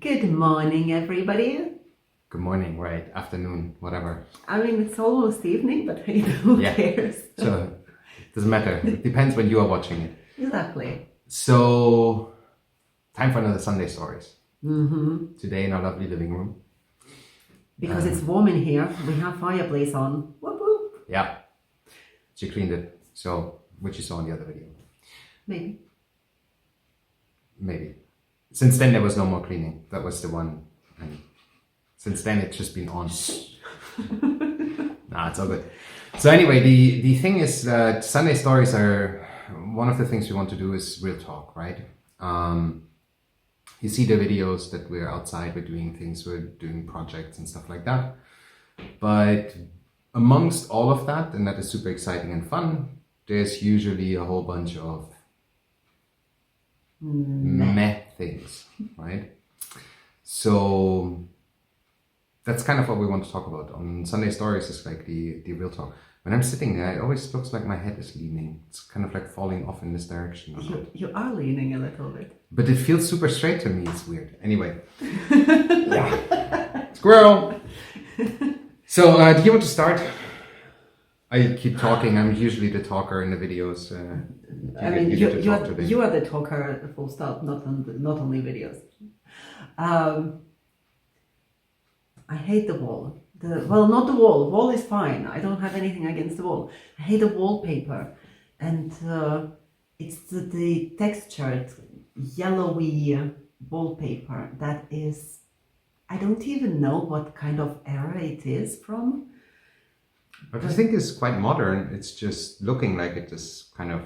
Good morning, everybody. Good morning, right? Afternoon, whatever. I mean, it's almost evening, but hey, who cares? So, it doesn't matter. It depends when you are watching it. Exactly. So, time for another Sunday Stories. Mm-hmm. Today in our lovely living room. Because it's warm in here, we have fireplace on. Whoop, whoop. Yeah. She cleaned it. So, which you saw in the other video. Maybe. Since then, there was no more cleaning. That was the one. And since then, it's just been on. Nah, it's all good. So anyway, the thing is that Sunday Stories are, one of the things we want to do is real talk, right? You see the videos that we're outside, we're doing things, we're doing projects and stuff like that. But amongst all of that, and that is super exciting and fun, there's usually a whole bunch of meh things, right? So that's kind of what we want to talk about on Sunday Stories. Is like the real talk. When I'm sitting there, it always looks like my head is leaning. It's kind of like falling off in this direction. You are leaning a little bit. But it feels super straight to me. It's weird. Anyway. Yeah. Squirrel! So, do you want to start? I keep talking. I'm usually the talker in the videos. You are the talker, full stop, not only videos. I hate the wall. Well, not the wall. Wall is fine. I don't have anything against the wall. I hate the wallpaper. And it's the textured, yellowy wallpaper that is... I don't even know what kind of era it is from. But I think it's quite modern. It's just looking like it is kind of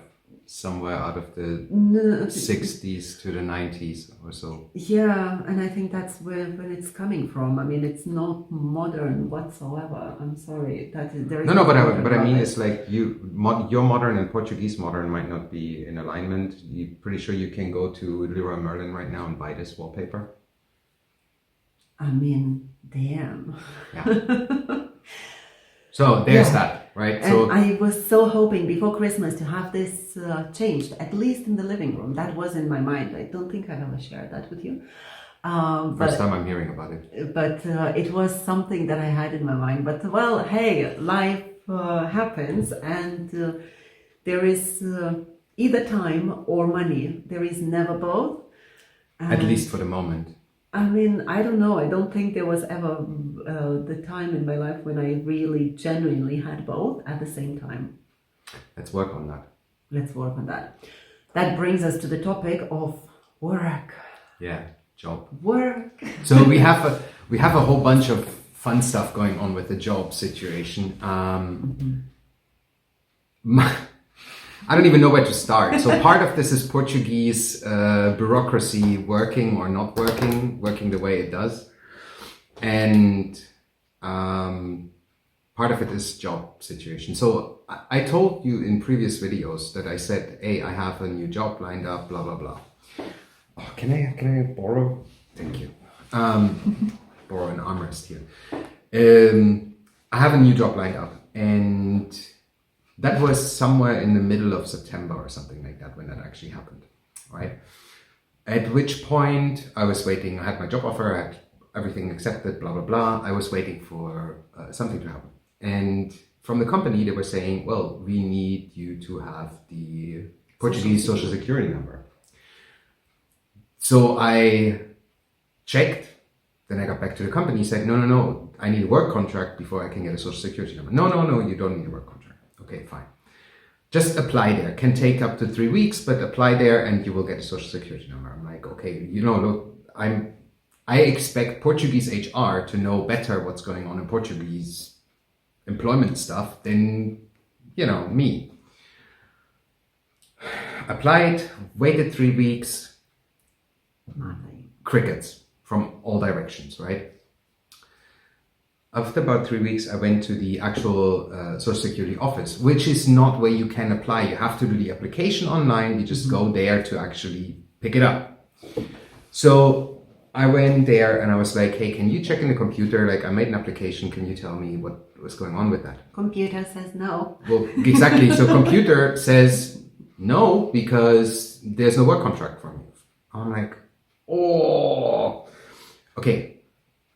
somewhere out of the 60s to the 90s or so. Yeah, and I think that's where it's coming from. I mean, it's not modern whatsoever. I'm sorry. There is no, but I mean, it's like your modern and Portuguese modern might not be in alignment. You're pretty sure you can go to Leroy Merlin right now and buy this wallpaper. I mean, damn. Yeah. So there's that, right? And so I was so hoping before Christmas to have this changed, at least in the living room. That was in my mind. I don't think I've ever shared that with you. First time I'm hearing about it. But it was something that I had in my mind. But well, hey, life happens, and there is either time or money. There is never both. At least for the moment. I mean, I don't know. I don't think there was ever the time in my life when I really genuinely had both at the same time. Let's work on that. Let's work on that. That brings us to the topic of work. Yeah, job. Work. So we have a whole bunch of fun stuff going on with the job situation. I don't even know where to start. So part of this is Portuguese bureaucracy working or not working the way it does. And part of it is job situation. So I told you in previous videos that I said, hey, I have a new job lined up, blah, blah, blah. Oh, can I borrow? Thank you. Borrow an armrest here. I have a new job lined up, and that was somewhere in the middle of September or something like that when that actually happened, right? At which point I was waiting. I had my job offer, I had everything accepted, blah, blah, blah. I was waiting for something to happen. And from the company, they were saying, well, we need you to have the Portuguese social security number. So I checked. Then I got back to the company, said, no, I need a work contract before I can get a social security number. No, you don't need a work contract. Okay, fine. Just apply there. Can take up to 3 weeks, but apply there and you will get a social security number. I'm like, okay, look, I expect Portuguese HR to know better what's going on in Portuguese employment stuff than, me. Applied, waited 3 weeks. Nothing. Crickets from all directions, right? After about 3 weeks, I went to the actual Social Security office, which is not where you can apply. You have to do the application online. You just go there to actually pick it up. So I went there and I was like, hey, can you check in the computer? Like, I made an application. Can you tell me what was going on with that? Computer says no. Well, exactly. So computer says no because there's no work contract for me. I'm like, oh, okay.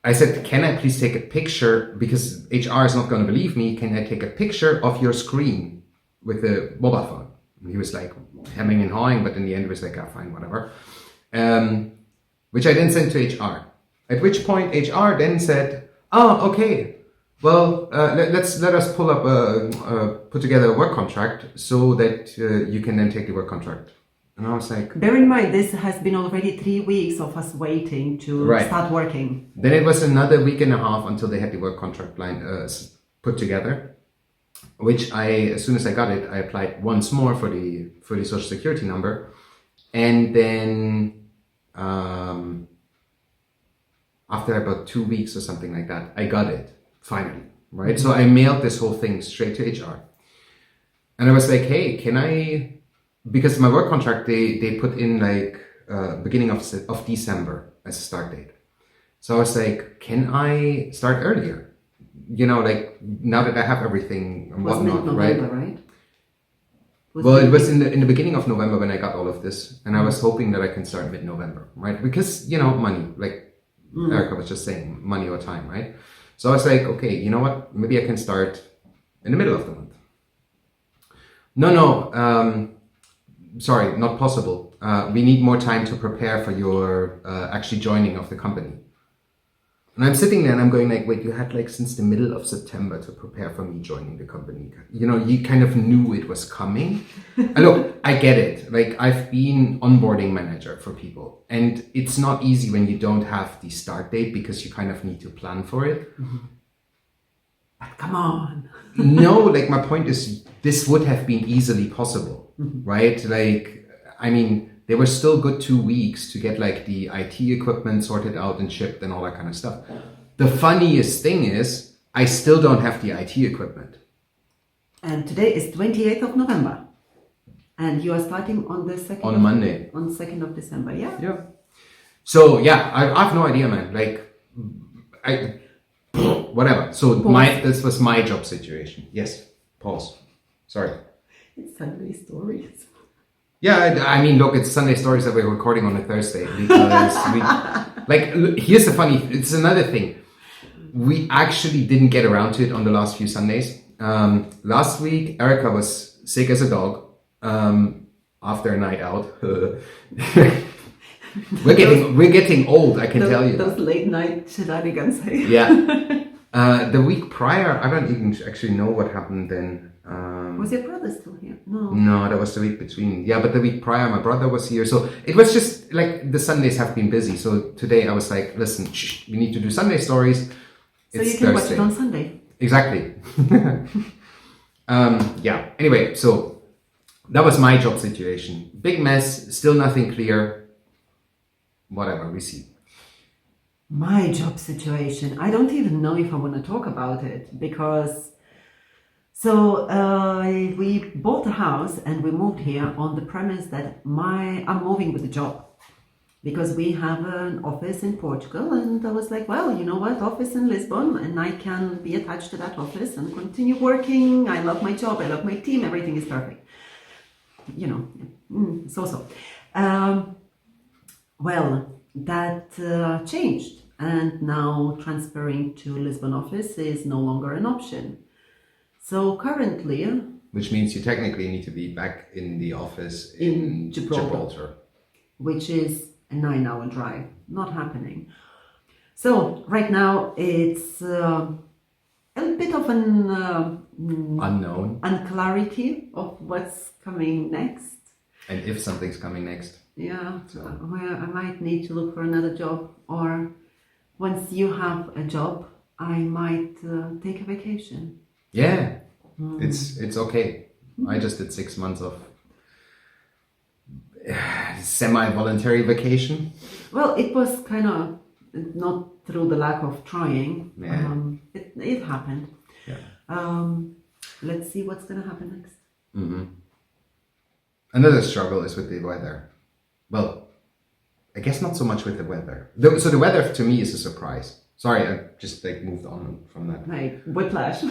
I said, can I please take a picture? Because HR is not going to believe me. Can I take a picture of your screen with a mobile phone? And he was like hemming and hawing, but in the end, he was like, fine, whatever. Which I then sent to HR. At which point, HR then said, oh, okay. Well, let us pull up put together a work contract so that you can then take the work contract. And I was like, bear in mind, this has been already 3 weeks of us waiting to start working. Then it was another week and a half until they had the work contract put together, which as soon as I got it, I applied once more for the social security number. And then after about 2 weeks or something like that, I got it finally, right? So I mailed this whole thing straight to HR. And I was like, hey, can I... Because my work contract, they put in like beginning of December as a start date. So I was like, can I start earlier? You know, like now that I have everything and whatnot, right? Well, it was in the beginning of November when I got all of this. And I was hoping that I can start mid-November, right? Because, you know, money, like Erica was just saying, money or time, right? So I was like, okay, you know what? Maybe I can start in the middle of the month. No. Sorry, not possible. We need more time to prepare for your actually joining of the company. And I'm sitting there and I'm going like, wait, you had like since the middle of September to prepare for me joining the company. You know, you kind of knew it was coming. And look, I get it. Like I've been onboarding manager for people and it's not easy when you don't have the start date because you kind of need to plan for it. But come on. No, like my point is this would have been easily possible. Right? Like, I mean, there were still good 2 weeks to get like the IT equipment sorted out and shipped and all that kind of stuff. The funniest thing is I still don't have the IT equipment. And today is 28th of November. And you are starting on the 2nd on Monday. On 2nd of December, yeah? Yeah. So yeah, I have no idea, man. Like, whatever. So this was my job situation. Yes. Pause. Sorry. It's Sunday stories. Yeah, I mean, look, it's Sunday stories that we're recording on a Thursday because here's the funny, it's another thing. We actually didn't get around to it on the last few Sundays. Last week, Erica was sick as a dog after a night out. we're getting old, I can tell you. Those late night shenanigans. Yeah. The week prior, I don't even actually know what happened then. Was your brother still here? No, that was the week between. Yeah, but the week prior, my brother was here. So it was just like the Sundays have been busy. So today I was like, listen, we need to do Sunday stories. So you can watch it on Sunday. Exactly. Yeah. Anyway, so that was my job situation. Big mess, still nothing clear. Whatever, we see. My job situation. I don't even know if I want to talk about it because... So we bought a house and we moved here on the premise that I'm moving with the job because we have an office in Portugal and I was like, well, you know what, office in Lisbon and I can be attached to that office and continue working. I love my job, I love my team, everything is perfect. You know, so. Well, that changed and now transferring to Lisbon office is no longer an option. So currently... Which means you technically need to be back in the office in Gibraltar. Which is a 9-hour drive. Not happening. So right now it's a bit of an... unknown. Unclarity of what's coming next. And if something's coming next. Yeah, where I might need to look for another job or once you have a job, I might take a vacation. Yeah, it's okay. I just did 6 months of semi-voluntary vacation. Well, it was kind of not through the lack of trying. Yeah. It happened. Yeah. Let's see what's going to happen next. Mm-hmm. Another struggle is with the weather. Well, guess not so much with the weather. So the weather to me is a surprise. Sorry, I just like moved on from that. Like whiplash.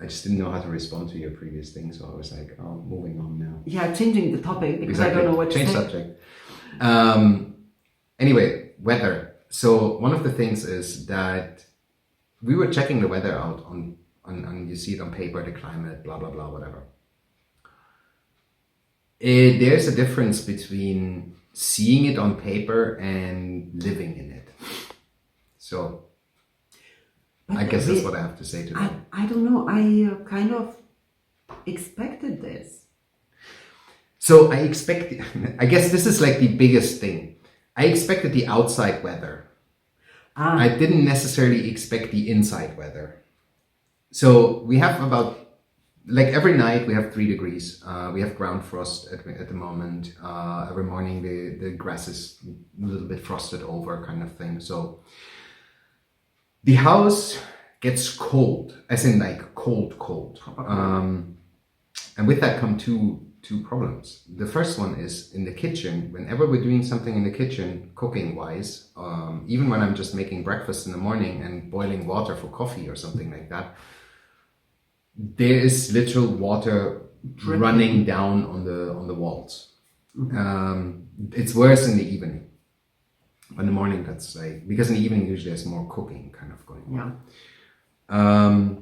I just didn't know how to respond to your previous thing, so I was like, oh, moving on now. Yeah, changing the topic because Exactly. I don't know what to Change say. subject. Anyway, weather. So one of the things is that we were checking the weather out on you see it on paper, the climate, blah, blah, blah, whatever. There's a difference between seeing it on paper and living in it. So I guess that's what I have to say to that. I don't know. I kind of expected this. So I guess this is like the biggest thing. I expected the outside weather. I didn't necessarily expect the inside weather. So we have about, like every night we have 3 degrees. We have ground frost at the moment. Every morning the grass is a little bit frosted over kind of thing. So the house gets cold, as in like cold. And with that come two problems. The first one is in the kitchen. Whenever we're doing something in the kitchen, cooking wise, even when I'm just making breakfast in the morning and boiling water for coffee or something like that, there is literal water running down on the walls. It's worse in the evening. In the morning, that's like, because in the evening usually there's more cooking kind of going on. Yeah.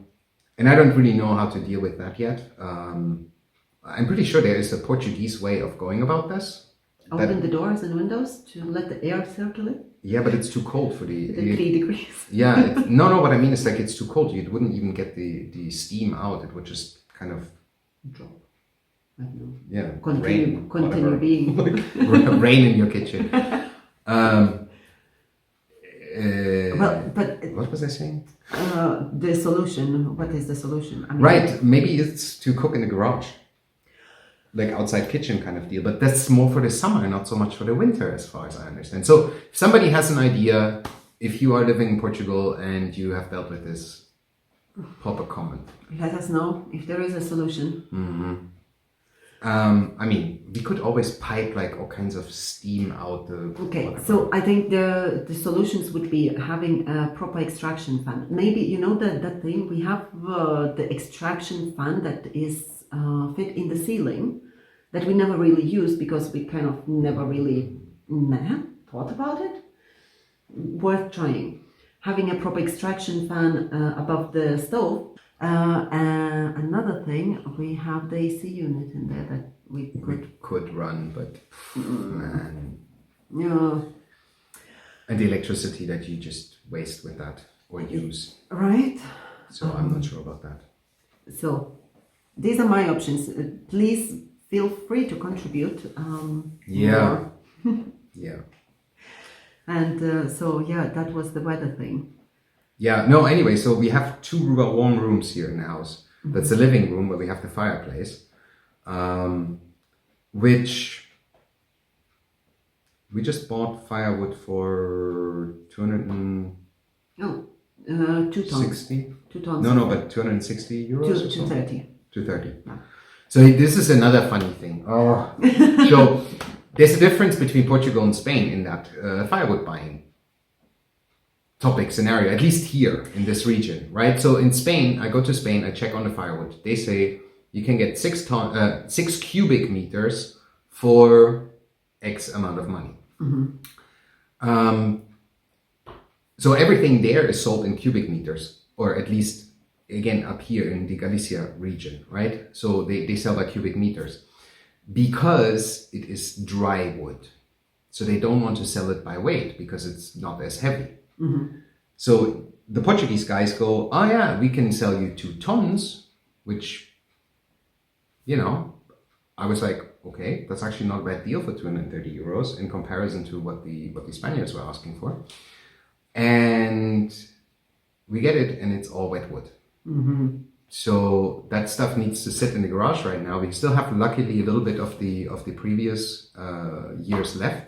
And I don't really know how to deal with that yet. I'm pretty sure there is a Portuguese way of going about this. Open the doors and windows to let the air circulate. Yeah, but it's too cold for The 3 degrees. Yeah, no, what I mean is like it's too cold. You wouldn't even get the steam out. It would just kind of Drop. I don't know. yeah Continue whatever. being. Rain in your kitchen. Well, but What was I saying? the solution. What is the solution? I mean, Right, maybe it's to cook in the garage, like outside kitchen kind of deal. But that's more for the summer, not so much for the winter, as far as I understand. So if somebody has an idea, if you are living in Portugal and you have dealt with this, pop a comment. Let us know if there is a solution. I mean, we could always pipe like all kinds of steam out the. Okay, whatever. so I think the solutions would be having a proper extraction fan. Maybe you know that thing we have the extraction fan that is fit in the ceiling that we never really use because we kind of never really thought about it. Worth trying. Having a proper extraction fan above the stove. Another thing, we have the AC unit in there that we could run, but man. Yeah. And the electricity that you just waste with that or use. Right. So I'm not sure about that. So these are my options. Please feel free to contribute. Yeah. More. Yeah. And so yeah, that was the weather thing. Yeah, no, anyway, so we have 2 warm rooms here in the house. That's the living room where we have the fireplace, which we just bought firewood for 260. Oh, 2 tons. 2 tons. No, but 260 euros. 230. 230. Yeah. So this is another funny thing. Oh. So there's a difference between Portugal and Spain in that firewood buying topic scenario, at least here in this region, right? So in Spain, I go to Spain, I check on the firewood. They say you can get 6 cubic meters for X amount of money. So everything there is sold in cubic meters, or at least again up here in the Galicia region, right? So they sell by cubic meters because it is dry wood. So they don't want to sell it by weight because it's not as heavy. So the Portuguese guys go, oh yeah, we can sell you 2 tons, which, you know, I was like, okay, that's actually not a bad deal for 230 euros in comparison to what the Spaniards were asking for. And we get it, and it's all wet wood. So that stuff needs to sit in the garage right now. We still have, luckily, a little bit of the previous years left.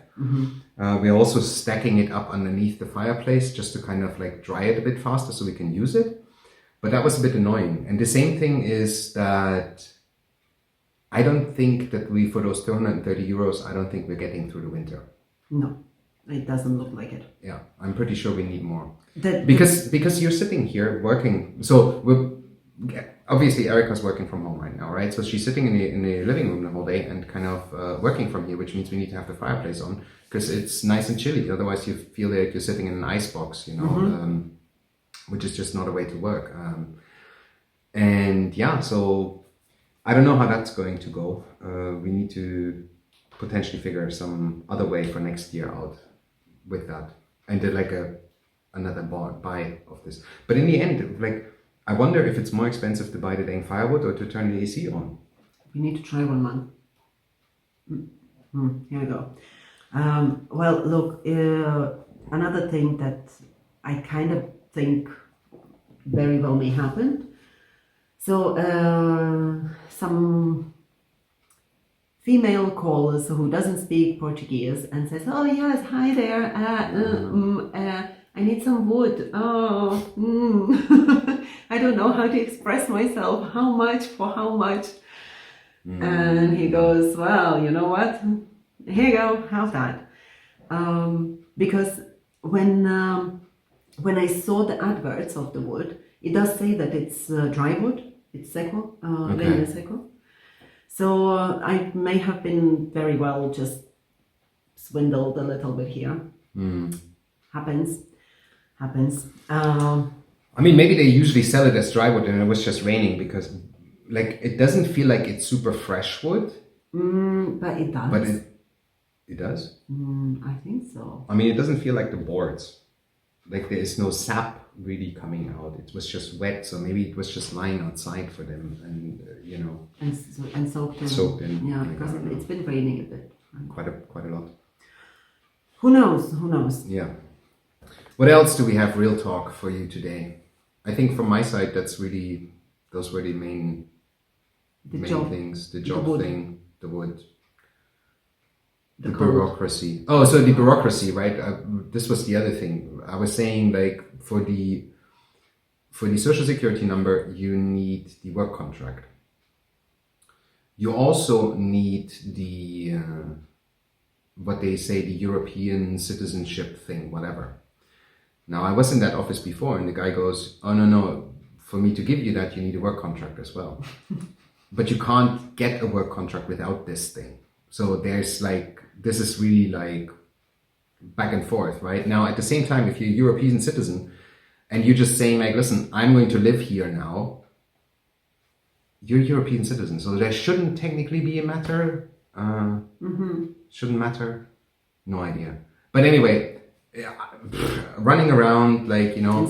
We're also stacking it up underneath the fireplace just to kind of like dry it a bit faster so we can use it. But that was a bit annoying. And the same thing is that I don't think that we, for those 230 euros, I don't think we're getting through the winter. No, it doesn't look like it. Yeah, I'm pretty sure we need more. That, Because you're sitting here working. So we're obviously Erica's working from home right now, right? So she's sitting in the living room the whole day and kind of working from here, which means we need to have the fireplace on because it's nice and chilly. Otherwise, you feel like you're sitting in an ice box, you know, which is just not a way to work. And yeah, so I don't know how that's going to go. We need to potentially figure some other way for next year out with that, and did like another buy of this. But in the end, like, I wonder if it's more expensive to buy the dang firewood or to turn the AC on. we need to try 1 month. Here we go. Well, look, another thing that I kind of think very well may happen. So some female calls who doesn't speak Portuguese and says, "Oh yes, hi there. I need some wood. I don't know how to express myself. How much for how much?" And he goes, "Well, you know what? Here you go. Have that." Because when I saw the adverts of the wood, it does say that it's dry wood. It's seco, leña seco. So I may have been very well just swindled a little bit here. Happens. I mean, maybe they usually sell it as dry wood and it was just raining because, like, it doesn't feel like it's super fresh wood. But it does. But it does? I think so. I mean, it doesn't feel like the boards. Like, there is no sap really coming out. It was just wet, so maybe it was just lying outside for them and, you know. And soaked in. Soaked in. Yeah, Like, because it's been raining a bit. Quite a lot. Who knows? Yeah. What else do we have real talk for you today? I think from my side, those were the main things. The job thing, the wood, the bureaucracy. Oh, so the bureaucracy, right? This was the other thing. I was saying, like, for the social security number, you need the work contract. You also need the what they say, the European citizenship thing, whatever. Now, I was in that office before, and the guy goes, "Oh, no, for me to give you that, you need a work contract as well." But you can't get a work contract without this thing. So there's like, this is really like back and forth, right? Now, at the same time, if you're a European citizen, and you're just saying like, "Listen, I'm going to live here now," you're a European citizen. So there shouldn't technically be a matter. Shouldn't matter. No idea. But anyway, running around, like, you know,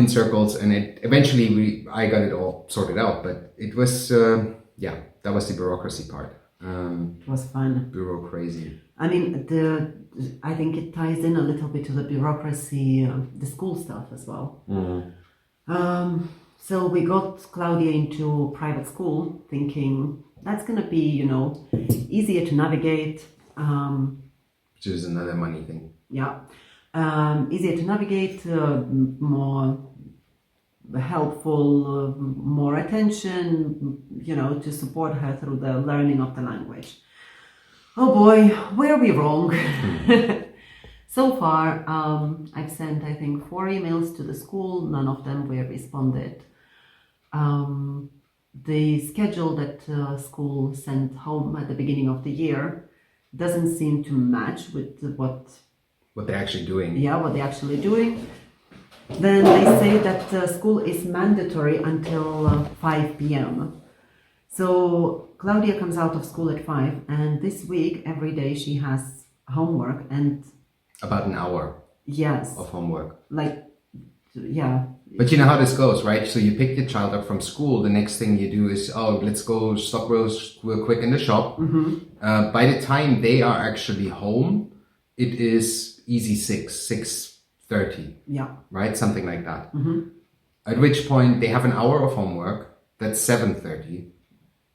in circles, and eventually I got it all sorted out. But it was that was the bureaucracy part. It was fun. Bureaucracy. I mean, I think it ties in a little bit to the bureaucracy, the school stuff as well. So we got Claudia into private school, thinking that's gonna be, you know, easier to navigate. Which is another money thing. Yeah. Easier to navigate, more helpful, more attention, you know, to support her through the learning of the language. Oh boy, were we wrong? So far, I've sent, I think, 4 emails to the school. None of them were responded. The schedule that school sent home at the beginning of the year doesn't seem to match with what they're actually doing. Yeah, what they're actually doing. Then they say that school is mandatory until 5 p.m. So Claudia comes out of school at 5, and this week every day she has homework and about an hour. Yes. Of homework. Like, yeah. But you know how this goes, right? So you pick your child up from school. The next thing you do is, let's go stop real quick in the shop. By the time they are actually home, it is easy 6:30. Yeah. Right? Something like that. At which point they have an hour of homework. That's 7:30.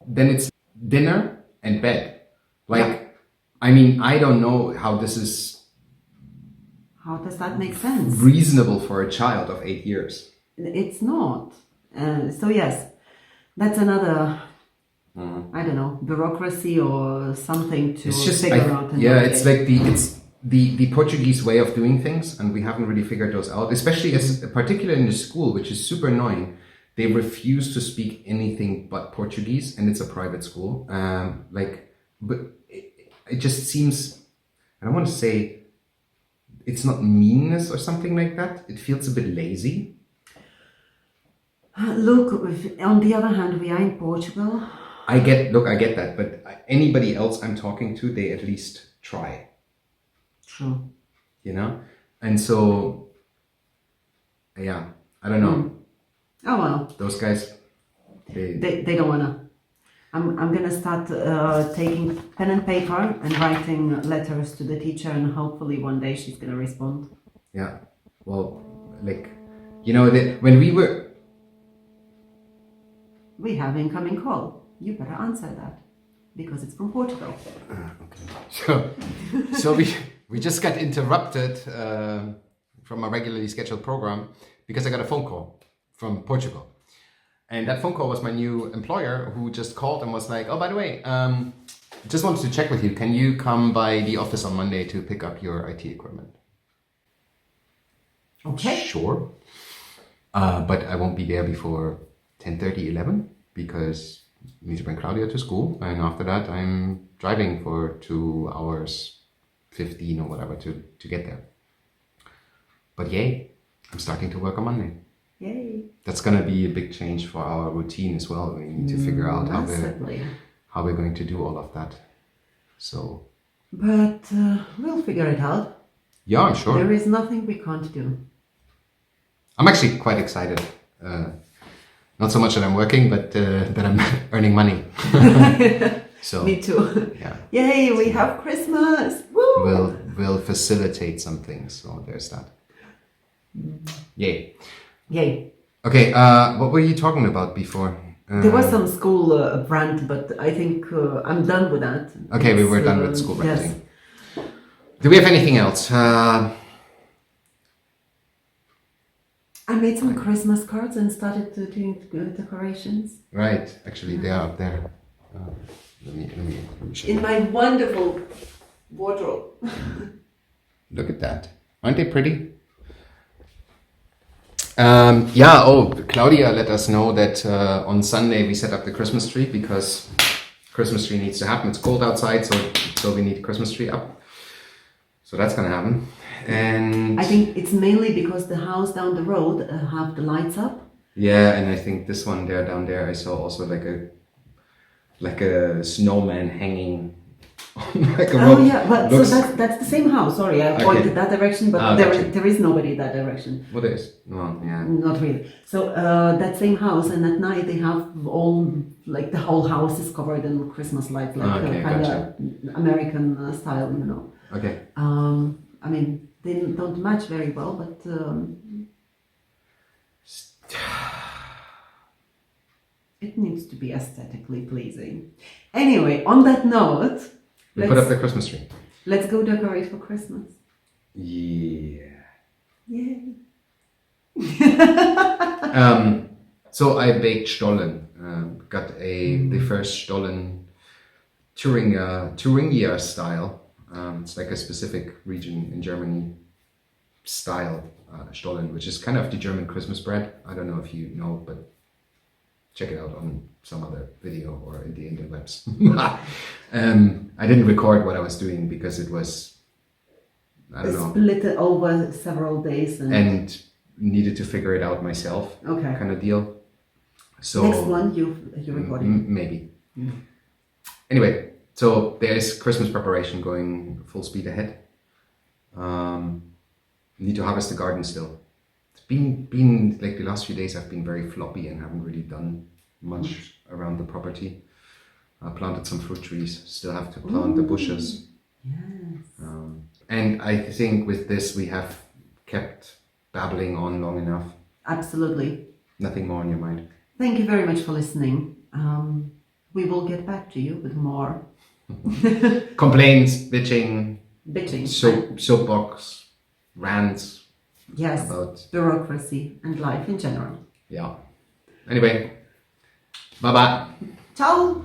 Then it's dinner and bed. Like, I mean, I don't know how this is. How does that make sense? Reasonable for a child of 8 years. It's not. So yes, that's another I don't know, bureaucracy or something to It's just, figure out. And it's like the Portuguese way of doing things, and we haven't really figured those out. Especially particularly in the school, which is super annoying. They refuse to speak anything but Portuguese, and it's a private school. But it just seems, I don't want to say it's not meanness or something like that. It feels a bit lazy. Look, on the other hand, we are in Portugal. I get that, but anybody else I'm talking to, they at least try. True. You know? And so, yeah, I don't know. Oh well. Those guys, They don't wanna. I'm gonna start taking pen and paper and writing letters to the teacher, and hopefully one day she's gonna respond. Yeah. Well, like, you know, when we have incoming call. You better answer that because it's from Portugal. Okay. So we just got interrupted from a regularly scheduled program because I got a phone call from Portugal. And that phone call was my new employer who just called and was like, oh, by the way, just wanted to check with you. Can you come by the office on Monday to pick up your IT equipment? Okay. Sure. But I won't be there before 10:30, 11 because I need to bring Claudia to school. And after that, I'm driving for 2 hours, 15 or whatever to get there. But yay, I'm starting to work on Monday. Yay. That's going to be a big change for our routine as well. We need to figure out how we're going to do all of that. So. But we'll figure it out. Yeah, I'm sure. There is nothing we can't do. I'm actually quite excited. Not so much that I'm working, but that I'm earning money. So. Me too. Yeah. Yay, we have Christmas. Woo! We'll facilitate some things. So there's that. Yay. Yay. Okay, what were you talking about before? There was some school brand, but I think I'm done with that. Okay, we were done with school branding. Yes. Do we have anything else? I made some Christmas cards and started doing decorations. Right, actually they are up there. Let me show In you. my wonderful wardrobe. Look at that. Aren't they pretty? Claudia let us know that on Sunday we set up the Christmas tree because Christmas tree needs to happen. It's cold outside, so we need Christmas tree up. So that's gonna happen. And I think it's mainly because the house down the road have the lights up. Yeah, and I think this one down there I saw also like a snowman hanging on like a rope. Oh yeah, but so that's the same house. Sorry, I pointed that direction, but there is nobody in that direction. What is? Well, yeah. Not really. So that same house, and at night they have all like the whole house is covered in Christmas lights, like kind of American style, you know. Okay. I mean, they don't match very well, but it needs to be aesthetically pleasing. Anyway, on that note, we put up the Christmas tree. Let's go decorate for Christmas. Yeah. Yay. So I baked Stollen. Got the first Stollen Thuringia style. It's like a specific region in Germany style Stollen, which is kind of the German Christmas bread. I don't know if you know, but check it out on some other video or in the interwebs. I didn't record what I was doing because it was, I don't know. Split it over several days and needed to figure it out myself. Okay. Kind of deal. So next one you're recording. Maybe. Anyway, so there's Christmas preparation going full speed ahead. Need to harvest the garden still. It's been like the last few days I've been very floppy and haven't really done much around the property. I planted some fruit trees, still have to plant the bushes. Yes. And I think with this we have kept babbling on long enough. Absolutely. Nothing more on your mind. Thank you very much for listening. We will get back to you with more complaints, bitching, soapbox, rants. Yes, about bureaucracy and life in general. Yeah. Anyway, bye-bye. Ciao!